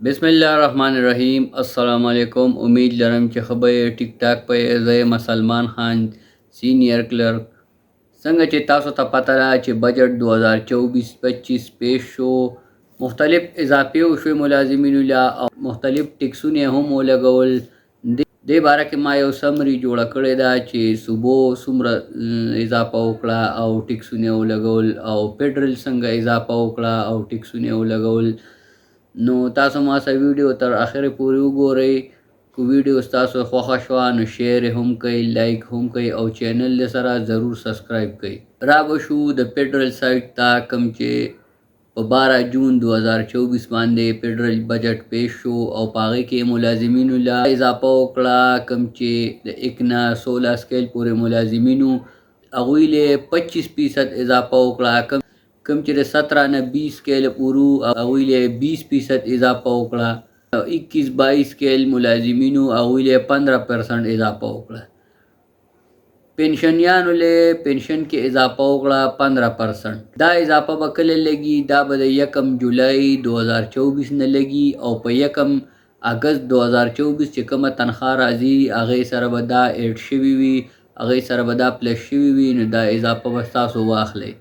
बिस्मिल्लाहिर्रहमानिर्रहीम। अस्सलाम वालेकुम। उम्मीद लरम چې خبرې ټیک ټاک په زه سلمان خان سینئر کلرک څنګه چې تاسو ته پته ده چې بجټ 2024-25 پیش شو. مختلف اضافي وشوي ملازمینو له او مختلف ټیکسونه هم ولګول. دې باره کې ما یو سمري جوړه کړې ده چې صوبو څومره اضافه وکړه او ټیکسونه ولګول او فیډرل څنګه اضافه وکړه او ټیکسونه ولګول. نو تاسو ما سره ویډیو تر اخره پورې وګورئ. کو ویډیو تاسو خوښه شوه نو شیر هم کړئ، لایک هم کړئ او چینل سره ضرور سبسکرایب کړئ. را به شو د فیډرل سایټ ته کوم چې په 12 جون 2024 باندې فیډرل بجټ پیش شو او په هغې کې ملازمینو له اضافه وکړه. کوم چې د 1 نه 16 سکیل پورې ملازمینو هغوی له 25% اضافه وکړه. کوم چې د 17 نه 20 سکیل پورو هغوی له 20% اضافه وکړه. 21-22 سکیل ملازمینو هغوی له 15% اضافه وکړه. پنشنیانو له پنشن کې اضافه وکړه 15%. دا اضافه به کله لګي؟ دا به د 1 جولای 2024 نه لګي او په 1 اگست 2024 چې کومه تنخواه راځي هغې سره به دا ایډ شوي وي، هغې سره به دا پلس شوي وي، نو دا اضافه به تاسو واخلئ.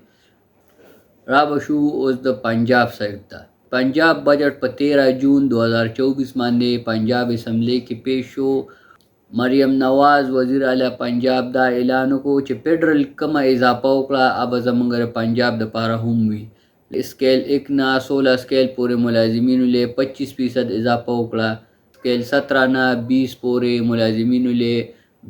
را به شو اوس د پنجاب سایډ ته. پنجاب بجټ په 13 جون 2024 باندې پنجاب اسمبلی کې پیش شو. مریم نواز وزیر اعلی پنجاب دا اعلان وکړو چې فیډرل کومه اضافه وکړه هغه زموږ د پنجاب دپاره هم وي. سکیل 1 نه 16 سکیل پورې ملازمینو له 25% اضافه وکړه. سکیل 17 نه 20 پورې ملازمینو له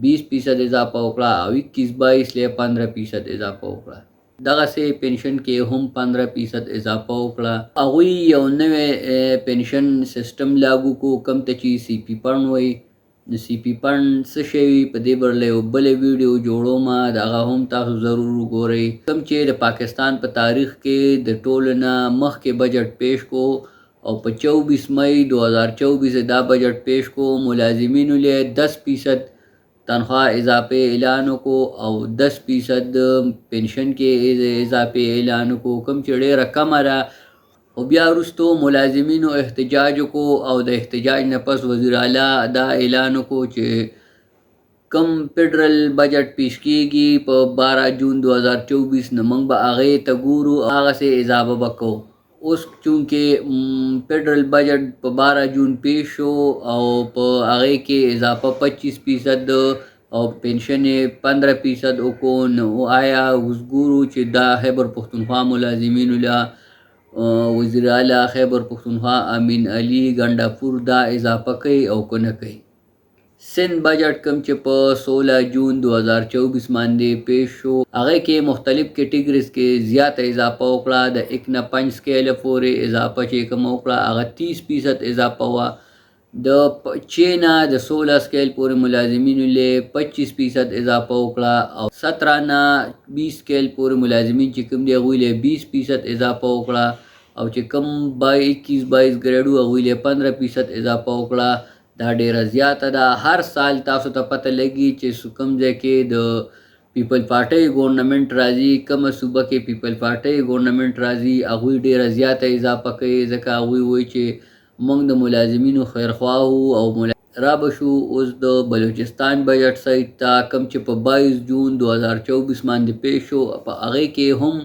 20% اضافه وکړه او 21-22 له 15% اضافه وکړه. دغسې پنشن کې هم 15% اضافه وکړه. هغوی یو نوی پنشن سیستم لاګو کو کوم ته چې سی پی پن وایي. د سی پی پن څه شی وي په دې برله یو بله ویډیو جوړوم، د هغه هم تاسو ضرور وګورئ. کوم چې د پاکستان په تاریخ کې د ټولو نه مخکې بجټ پیش کو او په 24 مئی 2024 دا بجټ پیش کو. ملازمینو له 10% تنخواه اضافه اعلان کو او 10% پنشن کې اضافه اعلان کو، کوم چې ډېره کمه ده. او بیا وروستو ملازمینو احتجاج کو او د احتجاج نه پس وزیر اعلی دا اعلان کو چې کم فیډرل بجټ پیش کیږي په 12 جون 2024 نه موږ به هغې ته ګورو، هغسې اضافه به کوو. اوس چونکې فیډرل بجټ په 12 جون پیش شو او په هغې کې اضافه 25% او پنشن یې 15% وکړو، نو آیا اوس ګورو چې دا خیبر پښتونخوا ملازمینو له وزیر اعلی خیبر پښتونخوا امین علي ګنډاپور دا اضافه کوي او که نه کوي. سند بجټ کوم چې په 16 جون 2024 باندې پیش شو هغې کې مختلف کیټیګریز کې زیاته اضافه وکړه. د 1 نه 5 سکیل پورې اضافه چې کوم وکړه هغه 30% اضافه وه. د 6 نه د 16 سکیل پورې ملازمینو له 25% اضافه وکړه او 17 نه 20 سکیل پورې ملازمین چې کوم دی هغوی له 20% اضافه وکړه او چې کوم 21-22 ګریډ وو هغوی له 15% اضافه وکړه. دا ډیره زیاته ده. هر سال تاسو ته پته لګي چې کوم ځای کې د پیپل پارټۍ ګورنمنټ راځي، کومه صوبه کې پیپل پارټۍ ګورنمنټ راځي، هغوی ډیره زیاته اضافه کوي ځکه هغوی وایي چې موږ د ملازمینو خیرخواه وو. او را به شو اوس د بلوچستان بجټ سایټ ته کوم چې په 22 جون 2024 باندې پیش شو. په هغې کې هم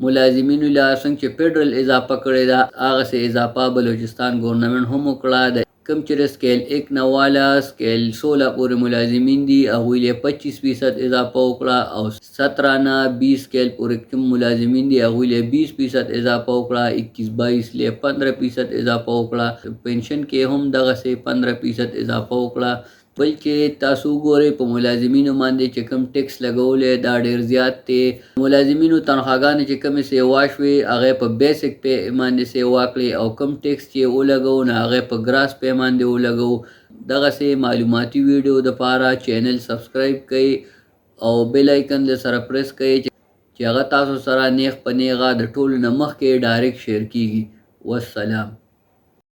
ملازمینو له څنګه چې فیډرل اضافه کړې ده هغسې اضافه بلوچستان ګورنمنټ هم وکړه. کوم چې د سکیل 1 نه والا سکیل 16 پورې ملازمین دي هغوی له 25% اضافه وکړه او 17 نه 20 سکیل پورې کوم ملازمین دي هغوی له 20% اضافه وکړه. 21-22 له 15% اضافه وکړه. پنشن کې هم دغسې 15% اضافه وکړه. بل چې تاسو وګورئ په ملازمینو باندې چې کوم ټیکس لګولی دا ډېر زیات دی. ملازمینو تنخواګانې چې کومې سیوا شوې هغې په بیسک پی باندې سیوا کړې او کوم ټیکس چې ولګو نو هغې په ګراس پی باندې ولګو. دغسې معلوماتي ویډیو دپاره چینل سبسکرایب کړئ او بیل آیکن سره پریس کړئ چې هغه تاسو سره نیغ په نیغه د ټولو نه مخکې ډایرکټ شیر کیږي. والسلام.